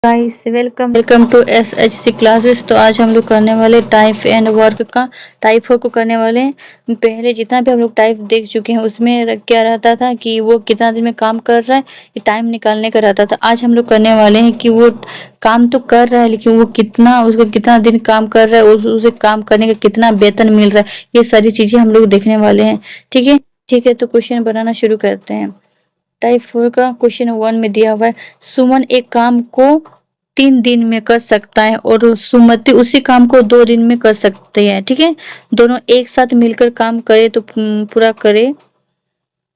Guys welcome to SHC classes. तो आज हम लोग करने वाले टाइप एंड वर्क का टाइप 4 को करने वाले हैं। पहले जितना भी हम लोग टाइप देख चुके हैं उसमें क्या रहता था कि वो कितना दिन में काम कर रहा है, ये टाइम निकालने का रहता था। आज हम लोग करने वाले हैं कि वो काम तो कर रहा है लेकिन वो उसको कितना दिन काम कर रहा है, उसे काम करने का कितना वेतन मिल रहा है, ये सारी चीजें हम लोग देखने वाले हैं। ठीक है, तो क्वेश्चन बनाना शुरू करते हैं। टाइप 4 का क्वेश्चन 1 में दिया हुआ है, सुमन एक काम को 3 दिन में कर सकता है और सुमति उसी काम को 2 दिन में कर सकते हैं। ठीक है, दोनों एक साथ मिलकर काम करे तो पूरा करे,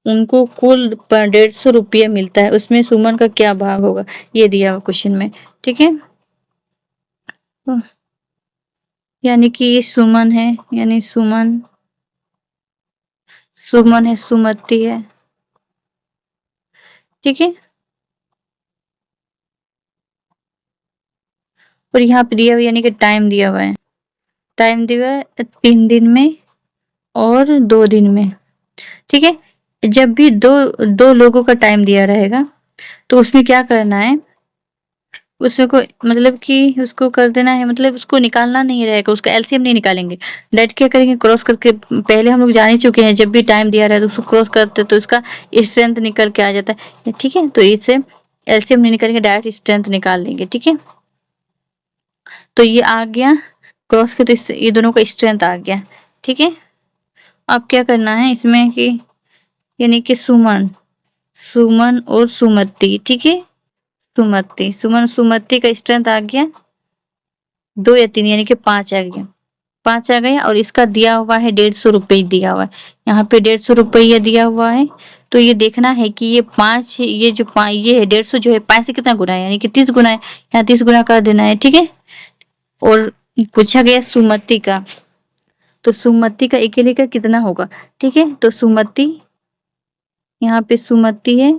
उनको कुल 150 मिलता है, उसमें सुमन का क्या भाग होगा, ये दिया हुआ क्वेश्चन में। ठीक है, यानी कि ये सुमन है, यानी सुमन है, सुमति है। ठीक है, और यहाँ पे दिया हुआ यानी कि टाइम दिया हुआ है, टाइम दिया हुआ है 3 दिन में और 2 दिन में। ठीक है, जब भी दो लोगों का टाइम दिया रहेगा तो उसमें क्या करना है, उसमें को मतलब कि उसको कर देना है, मतलब उसको निकालना नहीं रहेगा, उसका एलसीएम नहीं निकालेंगे। डायरेक्ट क्या करेंगे, क्रॉस करके, पहले हम लोग जान ही चुके हैं जब भी टाइम दिया रहा है तो उसको क्रॉस करते तो उसका स्ट्रेंथ निकल के आ जाता है। ठीक है, तो इससे एलसीएम नहीं निकालेंगे, डायरेक्ट स्ट्रेंथ निकाल लेंगे। ठीक है, तो ये आ गया क्रॉस के, तो ये दोनों का स्ट्रेंथ आ गया। ठीक है, अब क्या करना है इसमें कि यानी कि सुमन और सुमति। ठीक है, सुमति का स्ट्रेंथ आ गया 2 या 3 यानी कि 5 आ गया, 5 आ गया। और इसका दिया हुआ है 150 दिया हुआ है, यहाँ पे 150 दिया हुआ है। तो ये देखना है कि ये 5, ये जो ये 150 जो है 5 से कितना गुना है, यानी कि 30 गुना है, यहाँ 30 गुना कर देना है। ठीक है, और पूछा गया सुमति का, तो सुमति का अकेले का कितना होगा। ठीक है, तो सुमति, यहाँ पे सुमति है,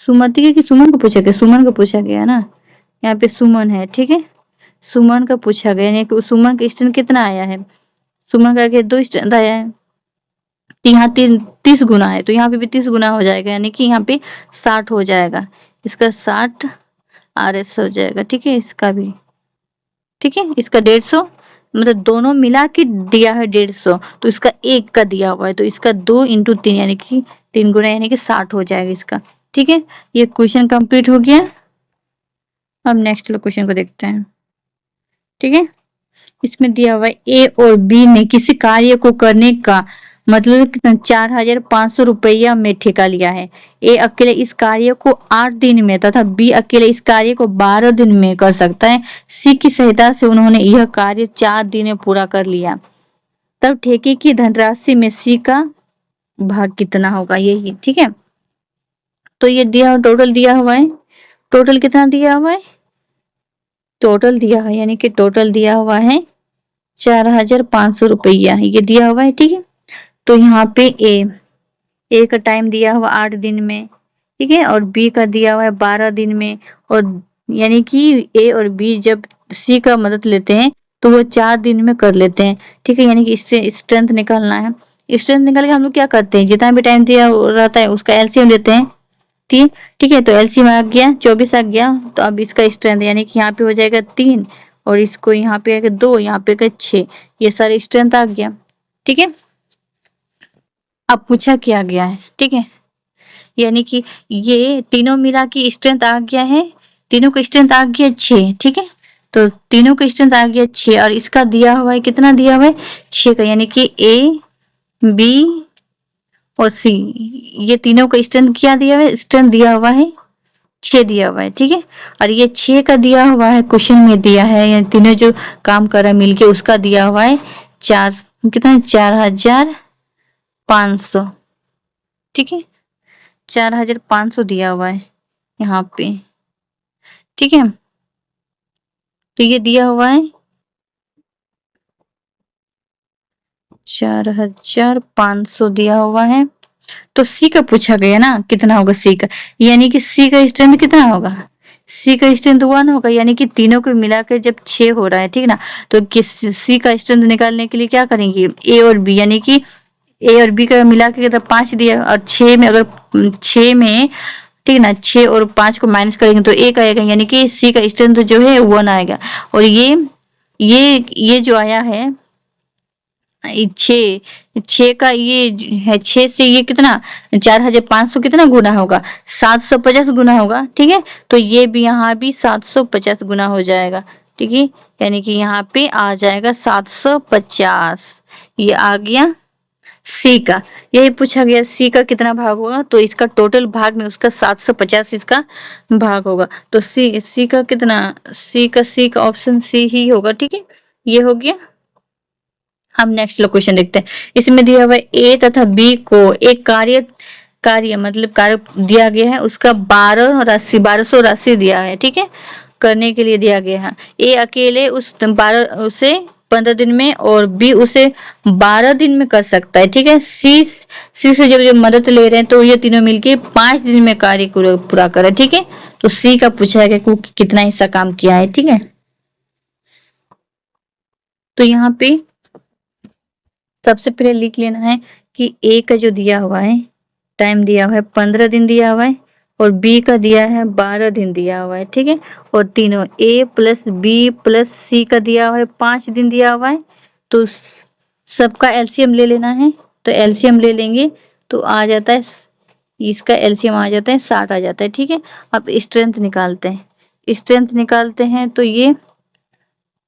सुमति के कि सुमन को पूछा गया, सुमन को पूछा गया ना, यहाँ पे सुमन है। ठीक है, सुमन का पूछा गया, यानी कि सुमन का स्ट्रेंथ कितना आया है, सुमन का 2 स्ट्रेंथ आया है, यहाँ 30 गुना है तो यहाँ पे भी 30 गुना हो जाएगा, यानी कि यहाँ पे 60 हो जाएगा, इसका 60 RS हो जाएगा। ठीक है, इसका भी, ठीक है, इसका 150, मतलब दोनों मिला के दिया है 150, तो इसका 1 का दिया हुआ है, तो इसका 2 × 3 यानी कि 3 गुना, यानी कि 60 हो जाएगा इसका। ठीक है, ये क्वेश्चन कंप्लीट हो गया। अब नेक्स्ट क्वेश्चन को देखते हैं। ठीक है, इसमें दिया हुआ है ए और बी ने किसी कार्य को करने का मतलब 4500 रुपया में ठेका लिया है। ए अकेले इस कार्य को 8 दिन में तथा बी अकेले इस कार्य को 12 दिन में कर सकता है। सी की सहायता से उन्होंने यह कार्य 4 दिन में पूरा कर लिया, तब ठेके की धनराशि में सी का भाग कितना होगा, यही। ठीक है, तो ये दिया टोटल दिया हुआ है, टोटल कितना दिया हुआ है, टोटल दिया है, यानी कि टोटल दिया हुआ है 4500 रुपया ये दिया हुआ है। ठीक है, तो यहाँ पे ए का टाइम दिया हुआ 8 दिन में, ठीक है, और बी का दिया हुआ है 12 दिन में, और यानी कि ए और बी जब सी का मदद लेते हैं तो वो 4 दिन में कर लेते हैं। ठीक है, यानी कि इससे स्ट्रेंथ निकालना है। स्ट्रेंथ निकाल के हम लोग क्या करते हैं, जितना भी टाइम दिया रहता है उसका एलसीएम लेते हैं 3। ठीक है, तो एलसीएम आ गया 24 आ गया, तो अब इसका स्ट्रेंथ यानी कि यहाँ पे हो जाएगा 3, और इसको यहाँ पे आएगा 2, यहाँ पे आएगा 6, ये सारे स्ट्रेंथ आ गया। ठीक है, अब पूछा क्या गया है। ठीक है, यानी कि ये तीनों मिला के स्ट्रेंथ आ गया है, तीनों का स्ट्रेंथ आ गया 6। ठीक है, तो तीनों का स्ट्रेंथ आ गया 6, और इसका दिया हुआ है कितना दिया हुआ है 6 का, यानी कि ए बी और सी, ये तीनों का स्ट्रेंथ क्या दिया हुआ है, स्ट्रेंथ दिया हुआ है 6 दिया हुआ है। ठीक है, और ये 6 का दिया हुआ है, क्वेश्चन में दिया है, यानी तीनों जो काम कर रहा है मिलके उसका दिया हुआ है 4, कितना 4500। ठीक है, 4500 दिया हुआ है यहाँ पे। ठीक है, तो ये दिया हुआ है 4500 दिया हुआ है, तो सी का पूछा गया ना कितना होगा सी का, यानी कि सी का स्ट्रेंथ कितना होगा, सी का स्ट्रेंथ 1 होगा, यानी कि तीनों को मिलाकर जब 6 हो रहा है, ठीक ना, तो सी का स्ट्रेंथ निकालने के लिए क्या करेंगे, ए और बी, यानी कि ए और बी का मिला के 5 दिया, और 6 में अगर 6 में ठीक है ना। 6 और 5 को माइनस करेंगे तो 1 आएगा, यानी कि सी का स्ट्रेंथ जो है 1 आएगा। और ये जो आया है 6 का ये है, 6 से ये कितना 4500 कितना गुना होगा, 750 गुना होगा। ठीक है, तो ये भी यहाँ भी 750 गुना हो जाएगा। ठीक है, यानी कि यहाँ पे आ जाएगा 750। ये आ गया सी का। यही पूछा गया सी का कितना भाग होगा, तो इसका टोटल भाग में उसका 750 इसका भाग होगा। तो सी का कितना, सी का ऑप्शन सी ही होगा। ठीक है, ये हो गया। हम नेक्स्ट क्वेश्चन देखते हैं। इसमें दिया हुआ ए तथा बी को एक कार्य मतलब कार्य दिया गया है, उसका 1200 राशि दिया है। ठीक है, करने के लिए दिया गया है। ए अकेले उसे 15 दिन में और बी उसे 12 दिन में कर सकता है। ठीक है, सी से जब मदद ले रहे हैं तो ये तीनों मिलके 5 दिन में कार्य पूरा करे। ठीक है, तो सी का पूछा है कि कितना हिस्सा काम किया है। ठीक है, तो यहाँ पे सबसे पहले लिख लेना है कि ए का जो दिया हुआ है टाइम दिया हुआ है 15 दिन दिया हुआ है, और बी का दिया है 12 दिन दिया हुआ है। ठीक है, और तीनों ए प्लस बी प्लस सी का दिया हुआ है 5 दिन दिया हुआ है। तो सबका एलसीएम ले लेना है, तो एलसीएम ले लेंगे तो आ जाता है, इसका एलसीएम आ जाता है 60 आ जाता है। ठीक है, अब स्ट्रेंथ निकालते हैं। स्ट्रेंथ निकालते हैं तो ये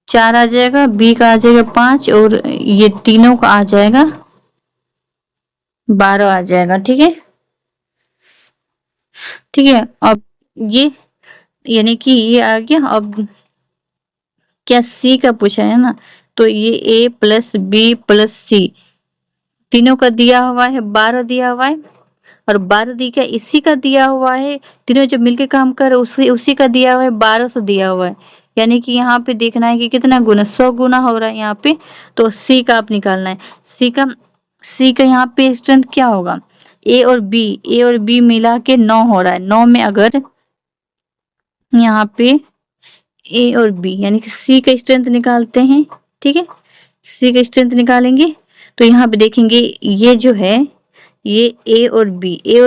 4 आ जाएगा, बी का आ जाएगा 5, और ये तीनों का आ जाएगा 12 आ जाएगा। ठीक है, ठीक है। अब ये यानी कि ये आ गया। अब क्या सी का पूछा है ना, तो ये ए प्लस बी प्लस सी तीनों का दिया हुआ है 12 दिया हुआ है, और 12 दी का इसी का दिया हुआ है, तीनों जो मिलके काम कर उसी का दिया हुआ है 1200 दिया हुआ है। यानी कि यहाँ पे देखना है कि कितना गुना, 100 गुना हो रहा है यहाँ पे। तो सी का आप निकालना है। सी का यहाँ पे स्ट्रेंथ क्या होगा, ए और बी मिला के 9 हो रहा है। 9 में अगर यहाँ पे ए और बी यानी कि सी का स्ट्रेंथ निकालते हैं। ठीक है, सी का स्ट्रेंथ निकालेंगे तो यहाँ पे देखेंगे ये जो है ये ए और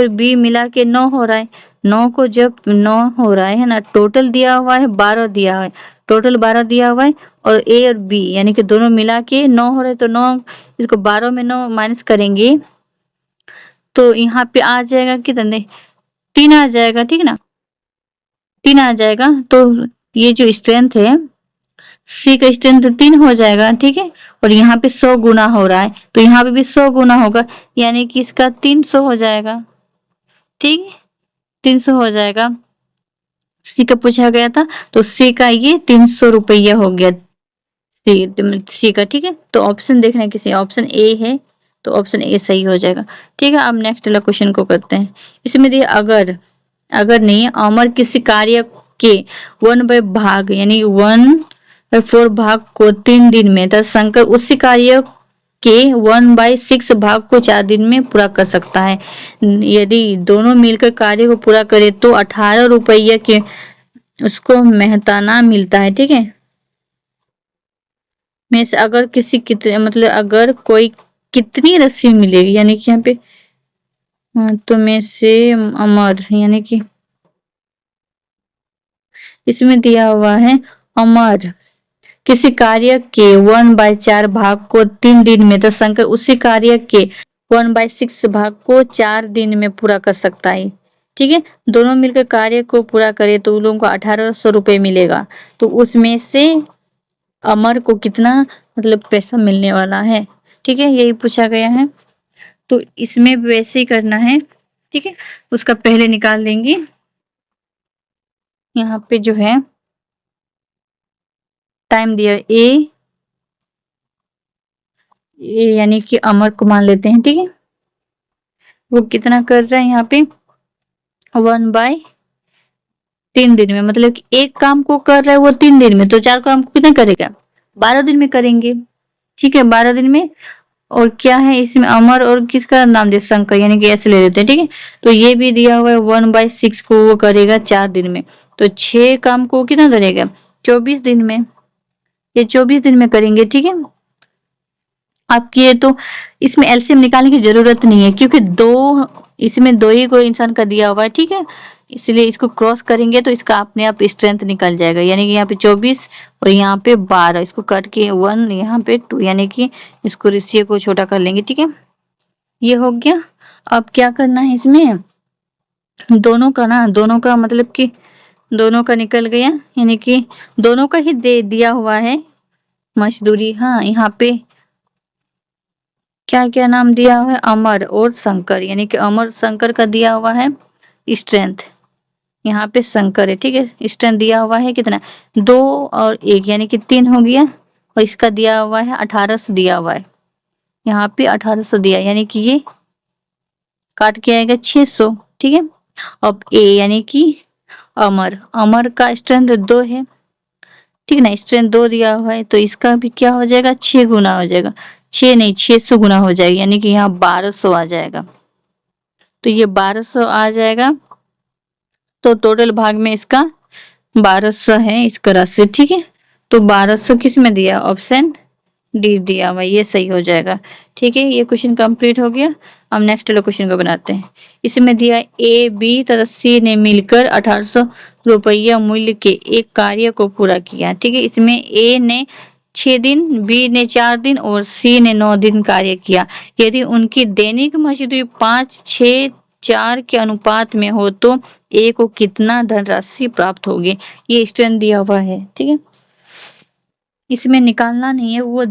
बी मिला के 9 हो रहा है। 9 को जब 9 हो रहा है ना, टोटल दिया हुआ है 12 दिया हुआ है, टोटल 12 दिया हुआ है, और ए और बी यानी कि दोनों मिला के 9 हो रहा है। तो 9 इसको 12 में 9 माइनस करेंगे तो यहाँ पे आ जाएगा कितने, 3 आ जाएगा। ठीक है ना, 3 आ जाएगा। तो ये जो स्ट्रेंथ है सी का स्ट्रेंथ 3 हो जाएगा। ठीक है, और यहाँ पे 100 गुना हो रहा है तो यहाँ पे भी 100 गुना होगा, यानी कि इसका 300 हो जाएगा। ठीक है, 300 हो जाएगा। सी का पूछा गया था तो सी का ये 300 रुपया हो गया सी का। ठीक है, तो ऑप्शन देखना है किसी, ऑप्शन ए है तो ऑप्शन ए सही हो जाएगा। ठीक है, अब नेक्स्ट वाला क्वेश्चन को करते हैं। इसमें दिए अगर नहीं अमर किसी कार्य के 1/भाग यानी 1/4 भाग को 3 दिन में तथा शंकर उसी कार्य के 1/6 भाग को 4 दिन में पूरा कर सकता है। यदि दोनों मिलकर कार्य को पूरा करे तो 18 रुपये के उसको मेहताना मिलता है। ठीक है, में से अगर किसी कितने मतलब अगर कोई कितनी रस्सी मिलेगी, यानी कि यहाँ पे हाँ, तो में से अमर यानी कि इसमें दिया हुआ है अमर किसी कार्य के 1/4 भाग को 3 दिन में तो शंकर उसी कार्य के 1/6 भाग को 4 दिन में पूरा कर सकता है। ठीक है, दोनों मिलकर कार्य को पूरा करे तो उन लोगों को 1800 रुपये मिलेगा। तो उसमें से अमर को कितना मतलब पैसा मिलने वाला है। ठीक है, यही पूछा गया है। तो इसमें वैसे ही करना है। ठीक है, उसका पहले निकाल देंगे। यहाँ पे जो है टाइम दिया ए यानी कि अमर को मान लेते हैं। ठीक है, वो कितना कर रहा है यहाँ पे 1/3 दिन में, मतलब कि एक काम को कर रहा है वो 3 दिन में, तो 4 काम को कितना करेगा 12 दिन में करेंगे। ठीक है, 12 दिन में। और क्या है इसमें अमर और किसका नाम दे शंकर यानी कि ऐसे ले लेते हैं। ठीक है, तो ये भी दिया हुआ है 1/6 को वो करेगा 4 दिन में, तो 6 काम को कितना करेगा 24 दिन में, ये 24 दिन में करेंगे। ठीक है, आपकी ये तो इसमें एलसीएम निकालने की जरूरत नहीं है क्योंकि इसमें दो ही कोई इंसान का दिया हुआ है। ठीक है, इसलिए इसको क्रॉस करेंगे तो इसका अपने आप स्ट्रेंथ निकल जाएगा, यानी कि यहाँ पे 24 और यहाँ पे 12, इसको कट के 1 यहाँ पे 2, यानी कि इसको रेशियो को छोटा कर लेंगे। ठीक है, ये हो गया। अब क्या करना है इसमें, दोनों का ना, दोनों का मतलब कि दोनों का निकल गया, यानी कि दोनों का ही दे दिया हुआ है मजदूरी। हाँ, यहाँ पे क्या क्या नाम दिया हुआ है, अमर और शंकर, यानी कि अमर शंकर का दिया हुआ है स्ट्रेंथ, यहाँ पे शंकर है। ठीक है, स्ट्रेंथ दिया हुआ है कितना, 2 और 1, यानी कि 3 हो गया। और इसका दिया हुआ है 1800 दिया हुआ है, यहाँ पे 1800 दिया, यानी कि ये काट के आएगा 600। ठीक है, अब ए यानी कि अमर, अमर का स्ट्रेंथ 2 है। ठीक है ना, स्ट्रेंथ 2 दिया हुआ है, तो इसका भी क्या हो जाएगा, 6 गुना हो जाएगा, 6 नहीं 600 गुना हो जाएगा, यानी कि यहाँ 1200 आ जाएगा। तो ये 1200 आ जाएगा, तो टोटल भाग में इसका 1200 है इसका राशि। ठीक है, तो 1200 किस में दिया, ऑप्शन डी दिया हुआ, ये सही हो जाएगा। ठीक है, ये क्वेश्चन कंप्लीट हो गया। अब नेक्स्ट वाला क्वेश्चन को बनाते हैं। इसमें दिया ए बी तथा सी ने मिलकर 1800 रुपया मूल्य के एक कार्य को पूरा किया। ठीक है, इसमें ए ने 6 दिन, बी ने 4 दिन और सी ने 9 दिन कार्य किया। यदि उनकी दैनिक मजदूरी 5, 6, 4 के अनुपात में हो तो ए को कितना धनराशि प्राप्त होगी, ये स्ट्रेंथ दिया हुआ है। ठीक है, इसमें निकालना नहीं है, वो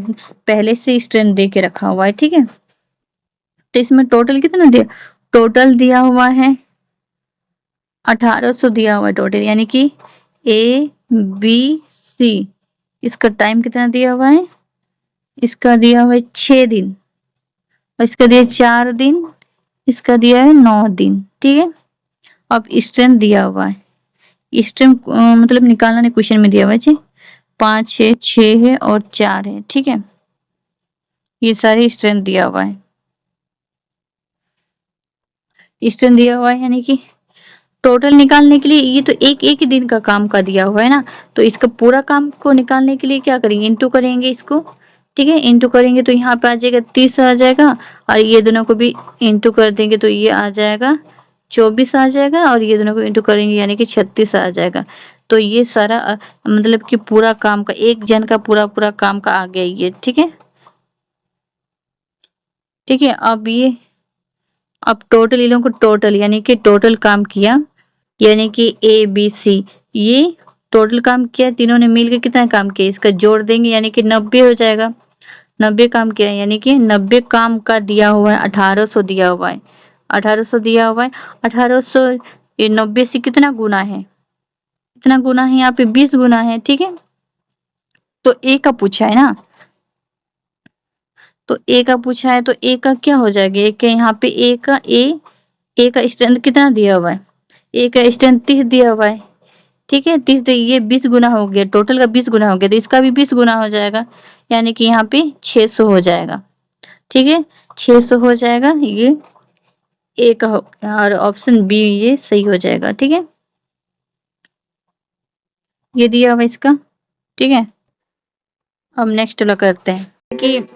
पहले से स्ट्रेंथ दे के रखा हुआ है। ठीक है, तो इसमें टोटल कितना दिया, टोटल दिया हुआ है 1800 दिया हुआ है टोटल, यानी कि ए बी सी, इसका टाइम कितना दिया हुआ है, इसका दिया हुआ है 6 दिन और इसका दिया 4 दिन, इसका दिया है 9 दिन। ठीक है, अब स्ट्रेंथ दिया हुआ है, स्ट्रेंथ मतलब निकालना नहीं, क्वेश्चन में दिया हुआ है 5 है, 6 है और 4 है। ठीक है, ये सारी स्ट्रेंथ दिया हुआ है, स्ट्रेंथ दिया हुआ है, यानी कि टोटल निकालने के लिए ये तो एक एक दिन का काम का दिया हुआ है ना, तो इसका पूरा काम को निकालने के लिए क्या करेंगे, इंटू करेंगे इसको। ठीक है, इंटू करेंगे तो यहाँ पे आ जाएगा 30 आ जाएगा, और ये दोनों को भी इंटू कर देंगे तो ये आ जाएगा 24 आ जाएगा, और ये दोनों को इंटू करेंगे यानी कि 36 आ जाएगा। तो ये सारा मतलब कि पूरा काम का, एक जन का पूरा पूरा काम का आ गया ये। ठीक है, ठीक है, अब टोटल इन लोगों को टोटल यानी कि टोटल काम किया, यानी कि ए बी सी, ये टोटल काम किया, तीनों ने मिलकर कितना काम किया, इसका जोड़ देंगे यानी कि 90 हो जाएगा। 90 काम किया, यानी कि 90 काम का दिया हुआ है 1800 दिया हुआ है, 1800 दिया हुआ है। 1800 ये 90 से कितना गुना है, कितना गुना है, यहाँ पे 20 गुना है। ठीक है, तो ए का पूछा है ना, तो ए का पूछा है, तो ए का क्या हो जाएगा, ए के यहाँ पे ए का स्ट्रेंथ कितना दिया हुआ है, ए का स्ट्रेंथ 30 दिया हुआ है। ठीक है, 30, तो ये 20 गुना हो गया, टोटल का 20 गुना हो गया, तो इसका भी 20 गुना हो जाएगा, यानी कि यहाँ पे 600 हो जाएगा। ठीक है, 600 हो जाएगा, ये ए का और ऑप्शन बी ये सही हो जाएगा। ठीक है, ये दिया हुआ इसका। ठीक है, अब नेक्स्ट वाला करते हैं कि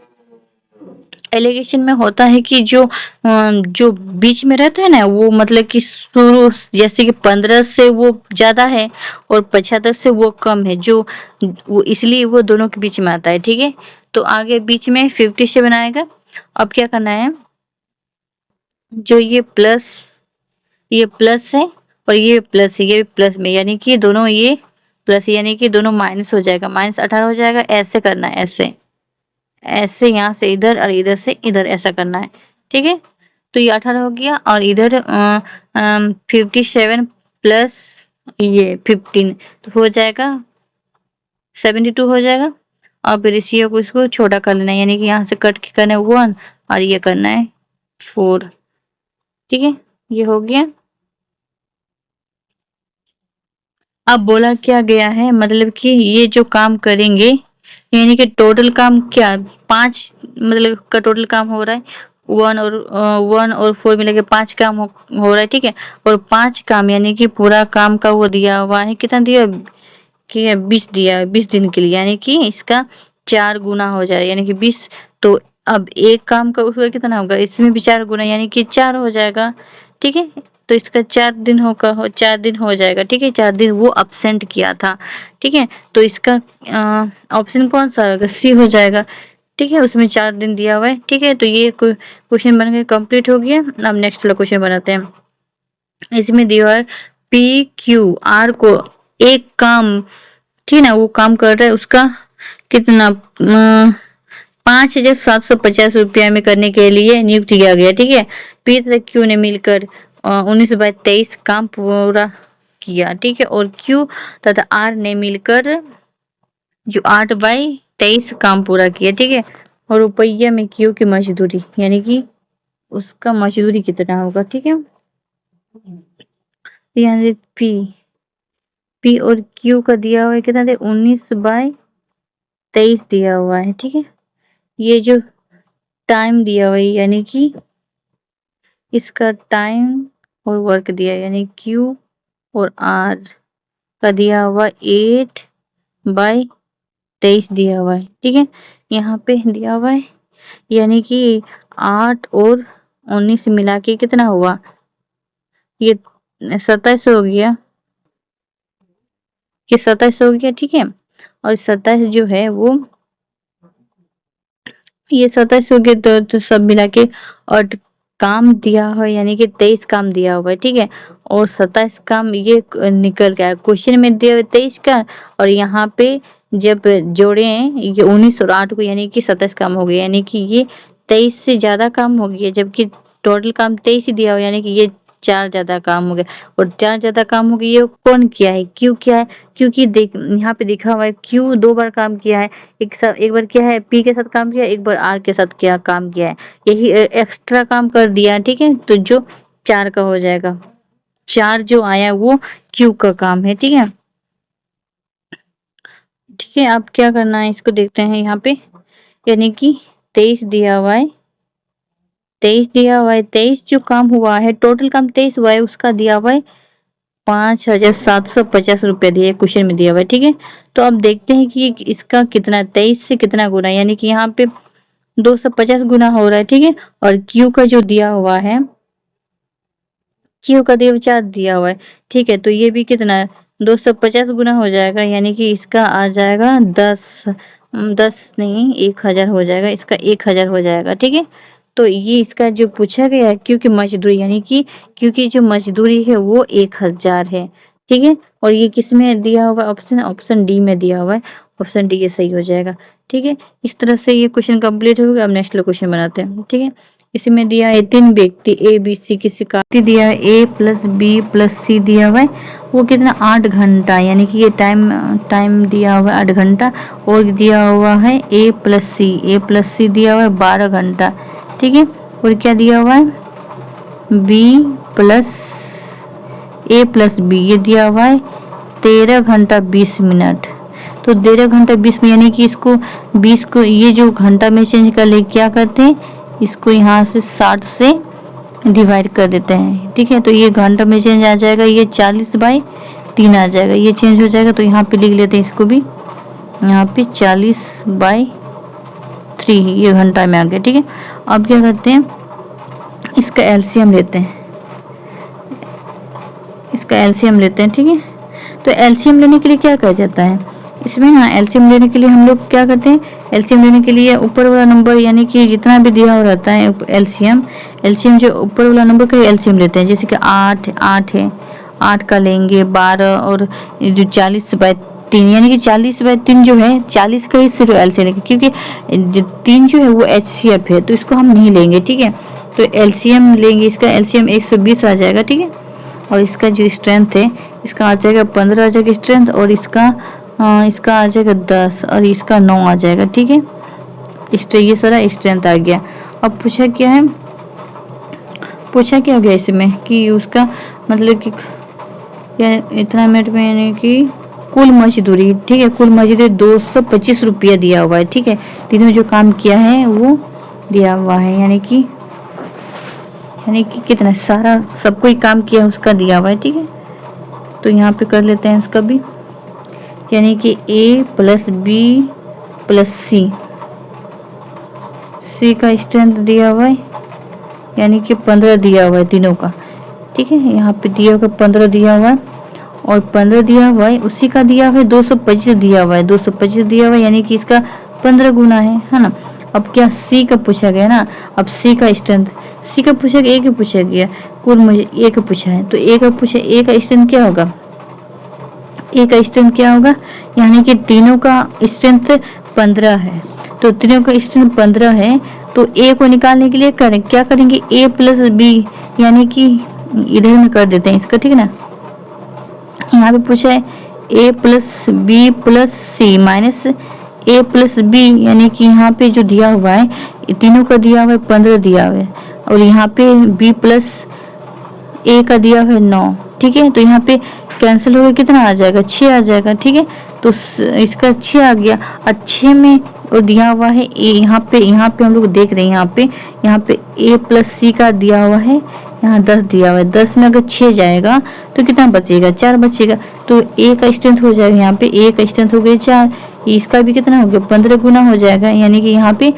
एलिगेशन में होता है कि जो बीच में रहता है ना, वो मतलब कि शुरू जैसे कि 15 से वो ज्यादा है और 75 से वो कम है, जो वो इसलिए वो दोनों के बीच में आता है। ठीक है, तो आगे बीच में 57 आएगा। अब क्या करना है, जो ये प्लस है और ये प्लस है, ये प्लस में, यानी कि दोनों ये प्लस, यानी कि दोनों माइनस हो जाएगा, -18 हो जाएगा। ऐसे करना है, ऐसे ऐसे यहाँ से इधर और इधर से इधर, ऐसा करना है। ठीक है, तो ये 18 हो गया, और इधर 57 प्लस ये 15 तो हो जाएगा 72 हो जाएगा। अब रेशियो को इसको छोटा कर लेना है, यानी कि यहाँ से कट के करना है 1 और ये करना है 4। ठीक है, ये हो गया। अब बोला क्या गया है, मतलब कि ये जो काम करेंगे, यानी कि टोटल काम क्या 5 मतलब का टोटल काम हो रहा है, 1 और 4 मिला के 5 काम हो रहा है। ठीक है, और 5 काम यानी कि पूरा काम का वो दिया हुआ है, कितना दिया कि 20 दिया है 20 दिन के लिए, यानी कि इसका 4 गुना हो जाएगा, यानी कि 20। तो अब एक काम का उसका कितना होगा, इसमें भी 4 गुना यानी कि 4 हो जाएगा। ठीक है, तो इसका 4 दिन होगा, 4 दिन हो जाएगा। ठीक है, 4 दिन वो absent किया था। ठीक है, तो इसका ऑप्शन कौन सा होगा, सी हो जाएगा। ठीक है, उसमें 4 दिन दिया हुआ है। ठीक है, तो ये क्वेश्चन बन के कंप्लीट हो गया। अब नेक्स्ट वाला क्वेश्चन बनाते हैं। इसमें दिया है पी क्यू आर को एक काम, ठीक है ना, वो काम कर रहा है, उसका कितना 5,750 रुपया में करने के लिए नियुक्त किया गया। ठीक है, पी तथा क्यू ने मिलकर 19/23 काम पूरा किया। ठीक है, और क्यू तथा आर ने मिलकर जो 8/23 काम पूरा किया। ठीक है, और रुपया में क्यू की मजदूरी, यानी कि उसका मजदूरी कितना होगा। ठीक है, यानी पी और क्यू का दिया हुआ है कितना, 19/23 दिया हुआ है। ठीक है, ये जो टाइम दिया हुआ है, यानी कि इसका टाइम और वर्क दिया है, यानी क्यू और आर का दिया हुआ 8/23 दिया हुआ है। ठीक है, यहाँ पे दिया हुआ है, यानी कि 8 और 19 मिला के कितना हुआ, ये 27 हो गया, ये 27 हो गया। ठीक है, और 27 जो है वो, ये 27 हो गया, तो सब मिला के, और काम दिया हुआ है, यानी कि 23 काम दिया हुआ है। ठीक है, और 27 काम ये निकल गया क्वेश्चन में दिया हुआ 23 का, और यहाँ पे जब जोड़े ये 19 और 8 को, यानी कि 27 काम हो गया, यानी कि ये 23 से ज्यादा काम हो गया, जबकि टोटल काम 23 ही दिया हुआ, यानी कि ये 4 ज्यादा काम हो गया, और 4 ज्यादा काम हो गया। ये कौन किया है, क्यों किया है, क्योंकि देख यहाँ पे लिखा हुआ है क्यों 2 बार काम किया है, एक बार क्या है पी के साथ काम किया, एक बार आर के साथ क्या काम किया है, यही एक्स्ट्रा काम कर दिया। ठीक है, तो जो 4 का हो जाएगा, 4 जो आया वो क्यू का काम है। ठीक है, ठीक है, अब क्या करना है इसको देखते हैं यहाँ पे, यानी कि 23 दिया हुआ है, 23 दिया हुआ है, 23 जो काम हुआ है, टोटल काम 23 हुआ है, उसका दिया हुआ है 5,750 रुपया दिया है, क्वेश्चन में दिया हुआ है। ठीक है, तो अब देखते हैं कि इसका कितना 23 से कितना गुना, यानी कि यहाँ पे 250 गुना हो रहा है। ठीक है, और क्यू का जो दिया हुआ है, क्यू का दिया 4 दिया हुआ है। ठीक है, तो ये भी कितना 250 गुना हो जाएगा, यानी कि इसका आ जाएगा 10 नहीं 1,000 हो जाएगा, इसका 1,000 हो जाएगा। ठीक है, तो ये इसका जो पूछा गया है क्योंकि मजदूरी, यानी कि क्योंकि जो मजदूरी है वो 1,000 है। ठीक है, और ये किस में दिया हुआ ऑप्शन, ऑप्शन डी में दिया हुआ है, ऑप्शन डी ये सही हो जाएगा। ठीक है, इस तरह से ये क्वेश्चन कंप्लीट हो गया। अब नेक्स्ट क्वेश्चन बनाते हैं। ठीक है, इसमें दिया है 3 व्यक्ति ए बी सी किसी का दिया है ए प्लस बी प्लस सी दिया हुआ है, वो कितना 8 घंटा, यानी कि ये टाइम दिया हुआ है 8 घंटा, और दिया हुआ है ए प्लस सी दिया हुआ है 12 घंटा। ठीक है, और क्या दिया हुआ है बी प्लस ए प्लस बी, ये दिया हुआ है 13 घंटा 20 मिनट। तो 13 घंटा 20 मिनट, यानी कि इसको 20 को ये जो घंटा में चेंज कर ले, क्या करते हैं इसको यहाँ से 60 से डिवाइड कर देते हैं। ठीक है, तो ये घंटा में चेंज आ जाएगा, ये 40/3 आ जाएगा, ये चेंज हो जाएगा, तो यहाँ पे लिख लेते हैं इसको भी, यहाँ पे 40/3 ये घंटा में आ गया। ठीक है, अब क्या करते हैं इसका एलसीएम लेते हैं, इसका एलसीएम लेते हैं। ठीक है, तो एलसीएम लेने के लिए क्या कहा जाता है इसमें ना, एलसीएम लेने के लिए हम लोग क्या करते हैं, एलसीएम लेने के लिए ऊपर वाला नंबर, यानी कि जितना भी दिया हुआ रहता है एलसीएम जो ऊपर वाला नंबर का एलसीएम लेते हैं, जैसे कि 8 है, 8 का लेंगे, 12 और जो 40/3, यानी कि 40/3 जो है 40 का ही सिर्फ एलसीएम लेंगे, क्योंकि 3 जो है वो एचसीएफ है, तो इसको हम नहीं लेंगे। ठीक है, तो एलसीएम लेंगे, इसका एलसीएम 120 आ जाएगा। ठीक है, और इसका जो स्ट्रेंथ है, इसका आ जाएगा 15 आ जाएगा स्ट्रेंथ, और इसका आ जाएगा 10, और इसका 9 आ जाएगा। ठीक है, ये सारा स्ट्रेंथ आ गया। अब पूछा क्या हो गया इसमें कि उसका मतलब कि इतना मिनट में, यानी कि कुल मजदूरी। ठीक है, कुल मजदूरी 225 रुपया दिया हुआ है। ठीक है, तीनों जो काम किया है वो दिया हुआ है, यानी कि कितना सारा सब कोई काम किया उसका दिया हुआ है। ठीक है, तो यहाँ पे कर लेते हैं इसका भी, यानी कि ए प्लस बी प्लस सी का स्ट्रेंथ दिया हुआ है, यानी कि 15 दिया हुआ है तीनों का, ठीक है। यहाँ पे दिया होगा 15 दिया हुआ है और 15 दिया हुआ है, उसी का दिया हुआ है 225 दिया हुआ है, 225 दिया हुआ है यानी कि इसका 15 गुना है ना। अब क्या सी का पूछा गया ना, अब सी का स्ट्रेंथ, सी का पूछा गया, ए का पूछा गया, कुल मुझे ए का पूछा है, तो ए का पूछा, ए का स्ट्रेंथ क्या होगा, ए का स्ट्रेंथ क्या होगा, यानी कि तीनों का स्ट्रेंथ 15 है, तो तीनों का स्ट्रेंथ 15 है, तो ए को निकालने के लिए करें क्या करेंगे, ए प्लस बी, यानी कि इधर में कर देते हैं इसका, ठीक है ना। यहाँ पे पूछा है ए प्लस बी प्लस सी माइनस ए प्लस बी, यानी कि यहाँ पे जो दिया हुआ है तीनों का दिया हुआ है 15 दिया हुआ है, और यहाँ पे बी प्लस ए का दिया हुआ है 9, ठीक है। तो यहाँ पे कैंसिल होकर कितना आ जाएगा, 6 आ जाएगा, ठीक है। तो इसका 6 आ गया, और 6 में और दिया हुआ है ए, यहाँ पे हम लोग देख रहे हैं, यहाँ पे ए प्लस सी का दिया हुआ है, यहाँ 10 दिया हुआ है, 10 में अगर 6 जाएगा तो कितना बचेगा, 4 बचेगा, तो ए का स्ट्रेंथ हो जाएगा, यहाँ पे ए का स्ट्रेंथ हो गया 4, इसका भी कितना हो गया 15 गुना हो जाएगा, यानी कि यहाँ पे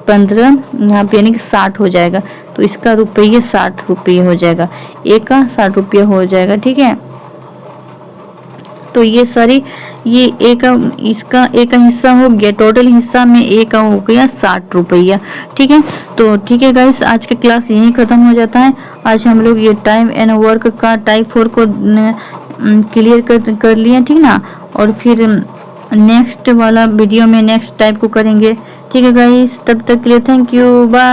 15, यहाँ पे यानी कि 60 हो जाएगा, तो इसका रुपये 60 रुपये हो जाएगा, ए का 60 रुपये हो जाएगा, ठीक है। तो ये सारी ये ए का, इसका ए का हिस्सा हो गया, टोटल हिस्सा में ए का हो गया 60 रुपया, ठीक है। तो ठीक है गाइस, आज की क्लास यहीं खत्म हो जाता है। आज हम लोग ये टाइम एंड वर्क का टाइप 4 को क्लियर कर लिया, ठीक ना, और फिर नेक्स्ट वाला वीडियो में नेक्स्ट टाइप को करेंगे, ठीक है गाइस। तब तक के लिए थैंक यू, बाय।